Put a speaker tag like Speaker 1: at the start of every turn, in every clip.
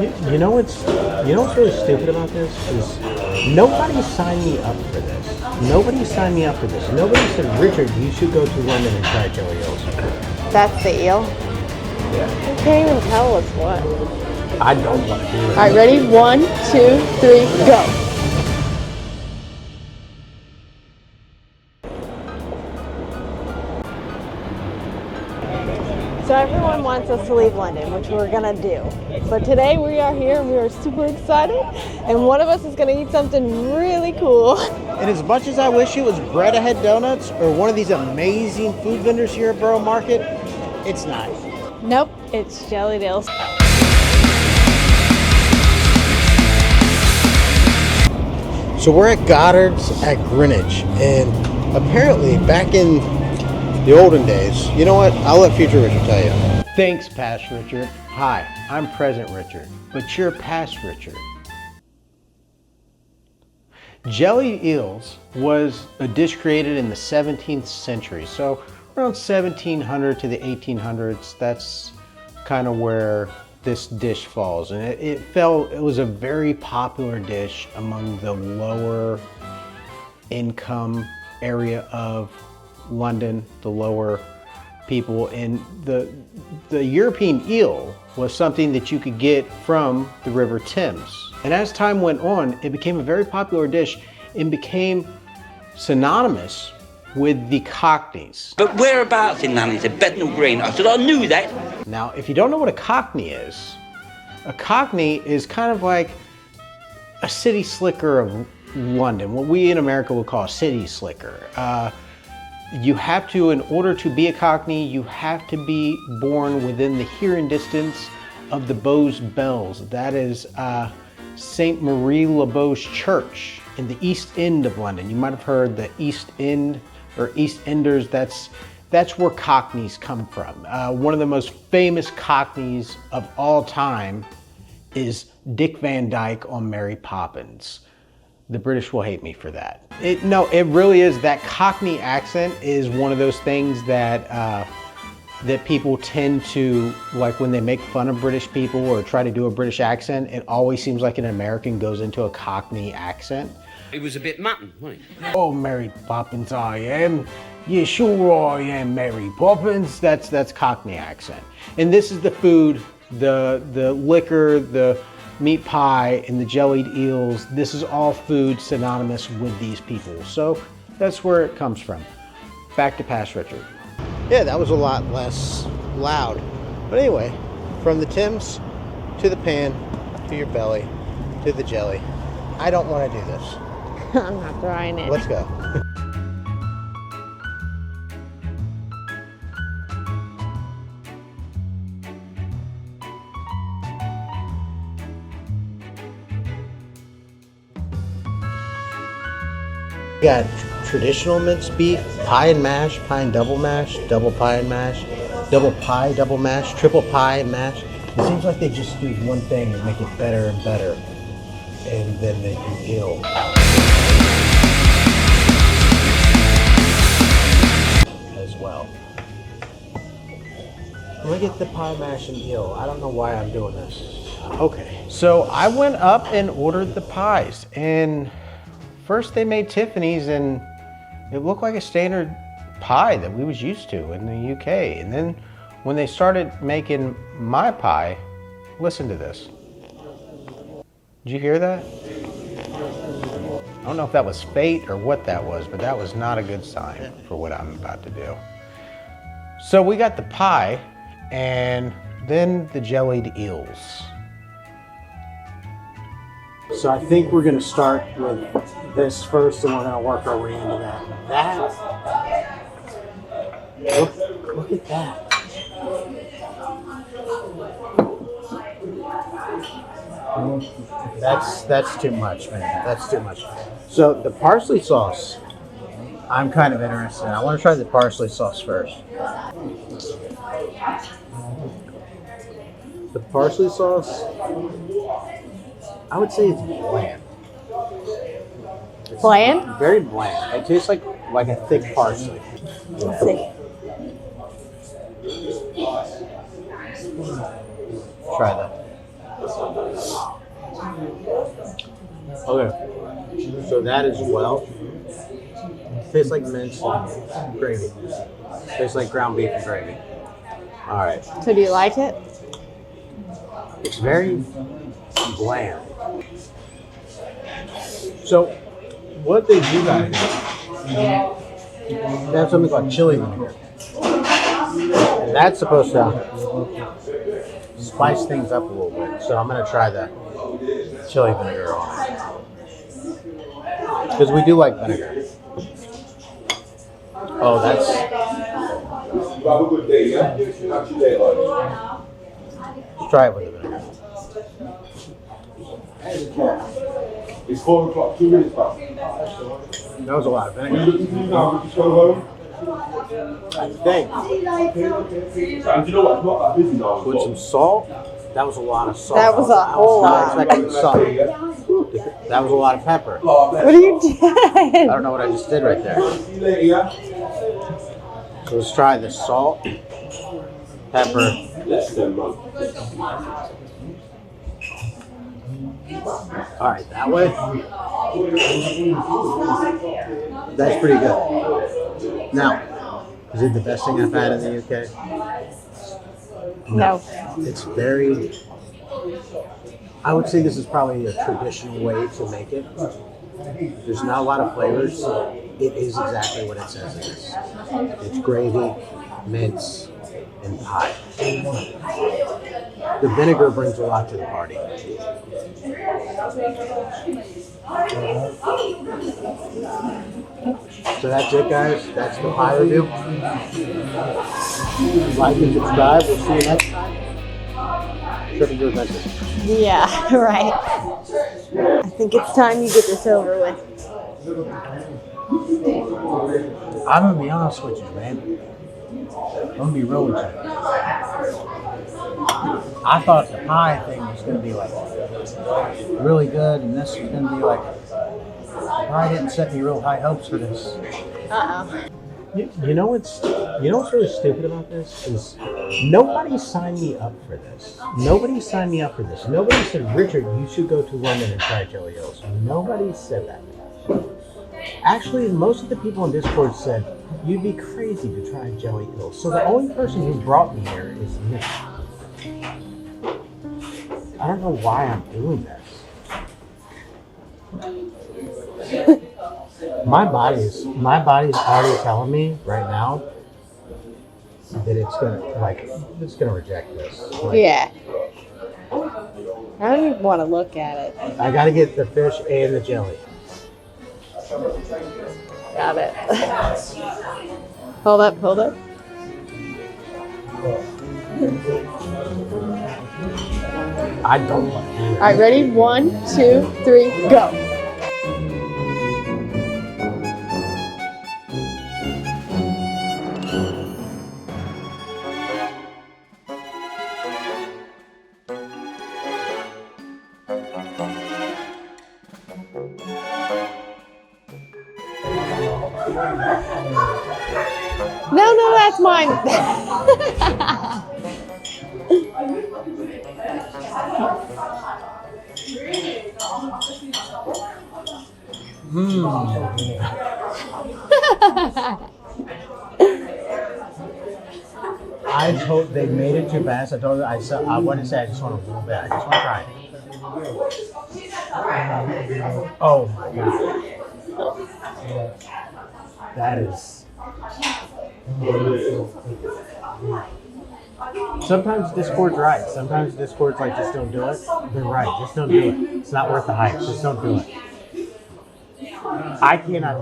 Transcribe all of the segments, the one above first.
Speaker 1: You know what's really stupid about this is nobody signed me up for this. Nobody signed me up for this. Nobody said, Richard, you should go to London and try jelly eels.
Speaker 2: That's the eel?
Speaker 1: Yeah.
Speaker 2: You can't even tell us what.
Speaker 1: I don't want to do it.
Speaker 2: All right, ready? 1, 2, 3, go. So everyone wants us to leave London, which we're gonna do. But today we are here and we are super excited. And one of us is gonna eat something really cool.
Speaker 1: And as much as I wish it was Bread Ahead Donuts or one of these amazing food vendors here at Borough Market, it's not.
Speaker 2: Nope, it's Jellied Eels.
Speaker 1: So we're at Goddards at Greenwich, and apparently back in the olden days, you know what? I'll let future Richard tell you. Thanks, past Richard. Hi, I'm present Richard, but you're past Richard. Jellied eels was a dish created in the 17th century, so around 1700 to the 1800s. That's kind of where this dish falls, and it was a very popular dish among the lower income area of London, the lower people. And the European eel was something that you could get from the River Thames. And as time went on, it became a very popular dish and became synonymous with the cockneys.
Speaker 3: But whereabouts in London is it? Bethnal Green? I said, I knew that.
Speaker 1: Now, if you don't know what a cockney is kind of like a city slicker of London, what we in America would call a city slicker. You have to, in order to be a cockney, you have to be born within the hearing distance of the Bowes Bells. That is St. Marie Le Bowes Church in the East End of London. You might have heard the East End or East Enders. That's where cockneys come from. One of the most famous cockneys of all time is Dick Van Dyke on Mary Poppins. The British will hate me for that. It really is. That Cockney accent is one of those things that that people tend to, like when they make fun of British people or try to do a British accent, it always seems like an American goes into a Cockney accent.
Speaker 3: It was a bit mutton, wasn't it?
Speaker 1: Oh, Mary Poppins, I am. Yeah, sure I am, Mary Poppins. That's Cockney accent. And this is the food, the liquor, the meat pie, and the jellied eels. This is all food synonymous with these people. So that's where it comes from. Back to past Richard. Yeah, that was a lot less loud. But anyway, from the Thames to the pan, to your belly, to the jelly. I don't want to do this.
Speaker 2: I'm not trying it.
Speaker 1: Let's go. We got traditional minced beef, pie and mash, pie and double mash, double pie and mash, double pie, double mash, triple pie and mash. It seems like they just do one thing and make it better and better. And then they do eel. As well. I'm gonna get the pie mash and eel. I don't know why I'm doing this. Okay, so I went up and ordered the pies, and first they made Tiffany's and it looked like a standard pie that we was used to in the UK. And then when they started making my pie, listen to this. Did you hear that? I don't know if that was fate or what that was, but that was not a good sign for what I'm about to do. So we got the pie and then the jellied eels. So I think we're gonna start with this first and we're gonna work our way into that. Look at that. That's too much, man. That's too much. So the parsley sauce, I'm kind of interested in. I want to try the parsley sauce first. The parsley sauce, I would say it's bland.
Speaker 2: Bland?
Speaker 1: Very bland. It tastes like a thick parsley.
Speaker 2: Let's see.
Speaker 1: Try that. Okay. So that as well. Tastes like mince and gravy. Tastes like ground beef and gravy. All right.
Speaker 2: So do you like it?
Speaker 1: It's very bland. So what they do guys, they have something called chili vinegar. And that's supposed to spice things up a little bit. So I'm going to try the chili vinegar on it. Because we do like vinegar. Oh, that's...
Speaker 4: Have a good day, yeah? Have a day,
Speaker 1: Let's try it with the vinegar.
Speaker 4: It's 4 o'clock, 2 minutes back.
Speaker 1: That was a lot of vinegar.
Speaker 4: Now, just go home.
Speaker 1: I think.
Speaker 4: And you know what? I'm not that busy now.
Speaker 1: With some salt, that was a lot of salt.
Speaker 2: That was a whole lot.
Speaker 1: I was not expecting salt. That was a lot of pepper.
Speaker 2: What are you doing?
Speaker 1: I don't know what I just did right there.
Speaker 4: See you later, yeah?
Speaker 1: So let's try the salt, pepper.
Speaker 4: Less than, man.
Speaker 1: All right, that way. That's pretty good. Now, is it the best thing I've had in the UK?
Speaker 2: No.
Speaker 1: It's very, I would say this is probably a traditional way to make it. There's not a lot of flavors. It is exactly what it says it is. It's gravy, mince, and pie. The vinegar brings a lot to the party. So that's it, guys. That's the pie review. Like and subscribe. We'll see you next time. Tripping to Adventures.
Speaker 2: Yeah, right. I think it's time you get this over with.
Speaker 1: I'm gonna be honest with you, man. I'm gonna be real with you. I thought the pie thing was gonna be like really good, and this was gonna be like. I didn't set any real high hopes for this.
Speaker 2: Uh-oh.
Speaker 1: You know what's really stupid about this is nobody signed me up for this. Nobody signed me up for this. Nobody said, Richard, you should go to London and try Jelly Eels. Nobody said that. Actually, most of the people on Discord said, you'd be crazy to try Jelly Eels. So the only person who brought me here is me. I don't know why I'm doing this. My body's already telling me right now that it's gonna reject this. Like,
Speaker 2: Yeah. I don't even want to look at it.
Speaker 1: I gotta get the fish and the jelly.
Speaker 2: Got it. Hold up, hold up.
Speaker 1: I don't want to do
Speaker 2: All right, ready? 1, 2, 3, go. No, that's mine.
Speaker 1: I hope they made it too fast. I told you, I wouldn't say I just want a little bit. I just want to try it. Oh my god. That is. Sometimes Discord's right. Sometimes Discord's like, just don't do it. They're right. Just don't do it. It's not worth the hype. Just don't do it. I cannot.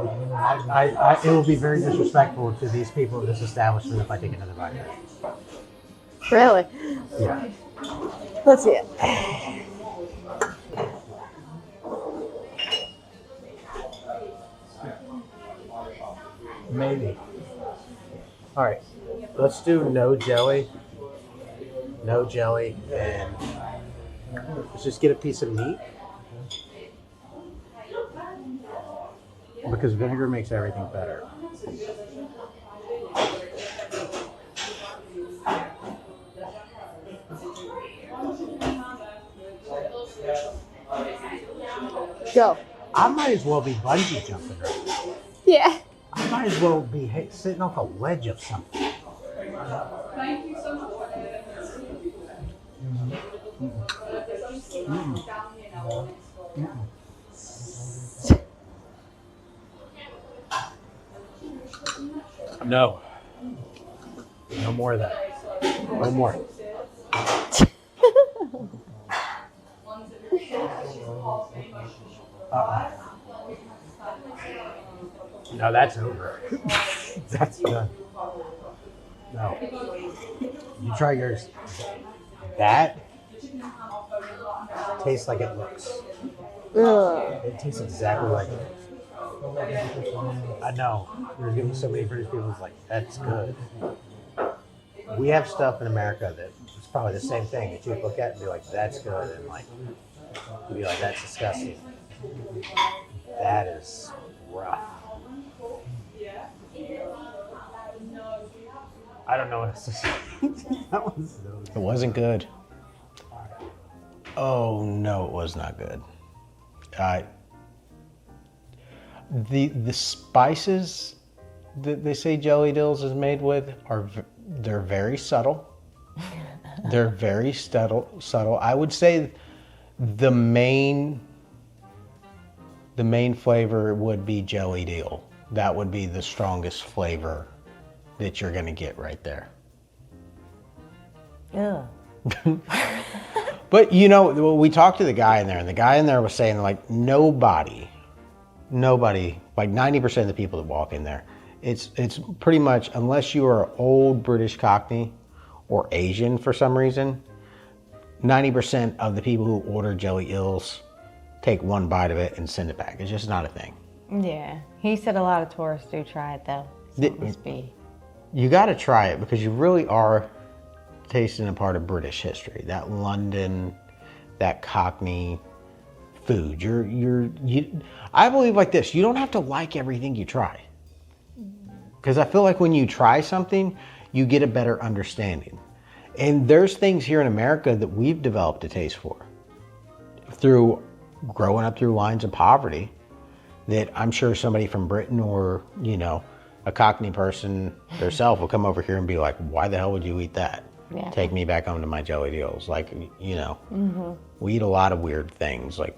Speaker 1: It will be very disrespectful to these people in this establishment if I take another bite.
Speaker 2: Really?
Speaker 1: Yeah.
Speaker 2: Let's see it.
Speaker 1: Maybe. All right. Let's do no jelly, and let's just get a piece of meat. Because vinegar makes everything better.
Speaker 2: Go.
Speaker 1: I might as well be bungee jumping right now.
Speaker 2: Yeah.
Speaker 1: I might as well be sitting off a ledge of something.
Speaker 5: Thank you so much.
Speaker 1: No. No more of that. No more. No, that's over. That's done. No. You try yours. That tastes like it looks.
Speaker 2: Ugh.
Speaker 1: It tastes exactly like it looks. I know. There's gonna be so many British people who's like, that's good. We have stuff in America that it's probably the same thing that you would look at and be like, that's good, and like you'd be like, that's disgusting. That is rough. I don't know what else to say. It wasn't good. Oh no, it was not good. The spices that they say Jellied Eels is made with they're very subtle. They're very subtle. I would say the main flavor would be jellied eel. That would be the strongest flavor that you're gonna get right there.
Speaker 2: Ugh.
Speaker 1: But you know, we talked to the guy in there, and the guy in there was saying like nobody, like 90% of the people that walk in there, it's pretty much, unless you are old British Cockney or Asian for some reason, 90% of the people who order jelly eels take one bite of it and send it back. It's just not a thing.
Speaker 6: Yeah, he said a lot of tourists do try it though. So it must be.
Speaker 1: You got to try it because you really are tasting a part of British history. That London, that Cockney food. I believe like this. You don't have to like everything you try, because I feel like when you try something, you get a better understanding. And there's things here in America that we've developed a taste for through growing up through lines of poverty that I'm sure somebody from Britain or, you know, a Cockney person themselves will come over here and be like, why the hell would you eat that?
Speaker 6: Yeah.
Speaker 1: Take me back home to my jellied eels. Like, you know, we eat a lot of weird things. Like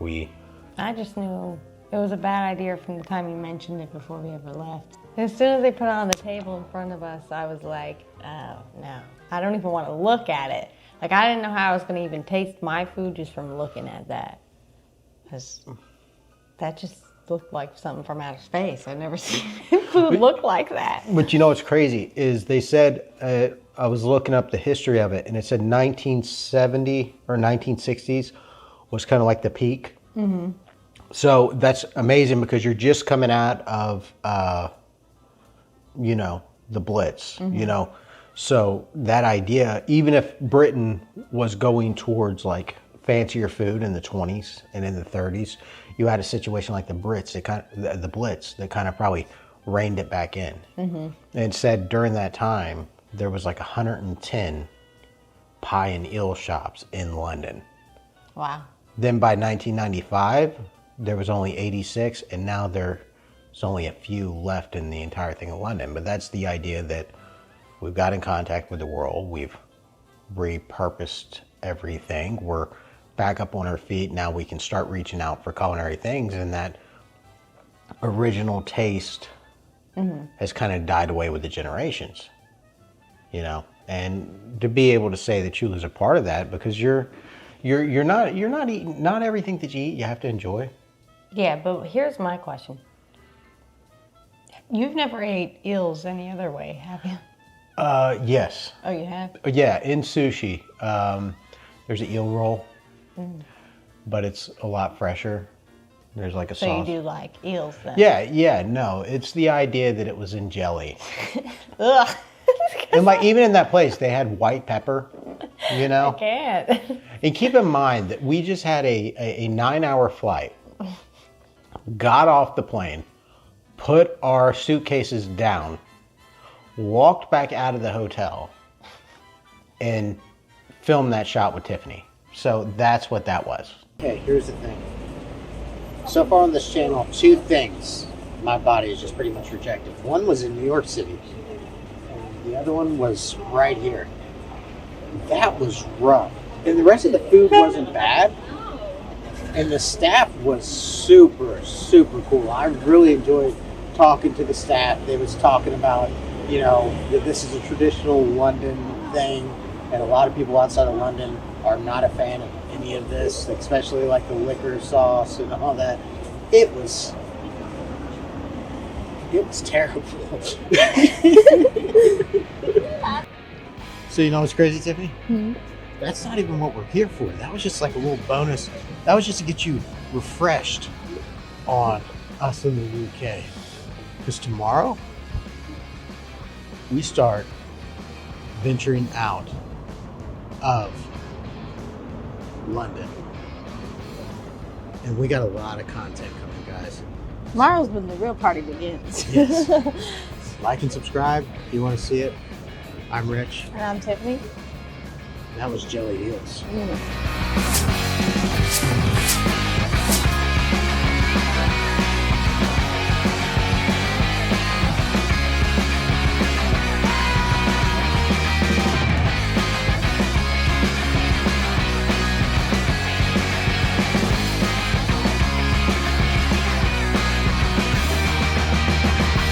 Speaker 6: I just knew it was a bad idea from the time you mentioned it before we ever left. As soon as they put it on the table in front of us, I was like, oh no, I don't even want to look at it. Like, I didn't know how I was going to even taste my food just from looking at that. Because that just looked like something from outer space. I've never seen food look like that.
Speaker 1: But you know what's crazy is they said, I was looking up the history of it, and it said 1970 or 1960s was kind of like the peak. Mm-hmm. So that's amazing because you're just coming out of, you know, the Blitz, you know. So that idea, even if Britain was going towards like fancier food in the 20s and in the 30s, you had a situation like the Blitz that kind of probably reined it back in. And said during that time there was like 110 pie and eel shops in London.
Speaker 6: Wow.
Speaker 1: Then by 1995 there was only 86, and now there's only a few left in the entire thing of London. But that's the idea that we've got in contact with the world, we've repurposed everything, we're back up on our feet, now we can start reaching out for culinary things, and that original taste has kind of died away with the generations, you know. And to be able to say that Chula's a part of that, because you're not eating, not everything that you eat you have to enjoy.
Speaker 6: Yeah, but here's my question. You've never ate eels any other way, have you?
Speaker 1: Yes.
Speaker 6: Oh, you have?
Speaker 1: Yeah, in sushi, there's an eel roll, but it's a lot fresher. There's like a
Speaker 6: So
Speaker 1: sauce.
Speaker 6: you do like eels then?
Speaker 1: Yeah, no, it's the idea that it was in jelly.
Speaker 6: Ugh.
Speaker 1: And like even in that place, they had white pepper, you know?
Speaker 6: I can't.
Speaker 1: And keep in mind that we just had a 9-hour flight, got off the plane, put our suitcases down, walked back out of the hotel, and filmed that shot with Tiffany. So that's what that was. Okay, here's the thing.
Speaker 7: So far on this channel, 2 things my body has just pretty much rejected. One was in New York City, and the other one was right here. That was rough. And the rest of the food wasn't bad, and the staff was super, super cool. I really enjoyed talking to the staff. They was talking about, you know, that this is a traditional London thing, and a lot of people outside of London are not a fan of any of this, especially like the liquor sauce and all that. It was terrible. So you know what's crazy, Tiffany?
Speaker 2: Hmm.
Speaker 7: That's not even what we're here for. That was just like a little bonus. That was just to get you refreshed on us in the UK. Because tomorrow, we start venturing out of London. And we got a lot of content coming, guys.
Speaker 2: Tomorrow's when the real party begins.
Speaker 7: Yes. Like and subscribe if you want to see it. I'm Rich.
Speaker 2: And I'm Tiffany.
Speaker 7: That was Jellied Eels.
Speaker 2: Mm.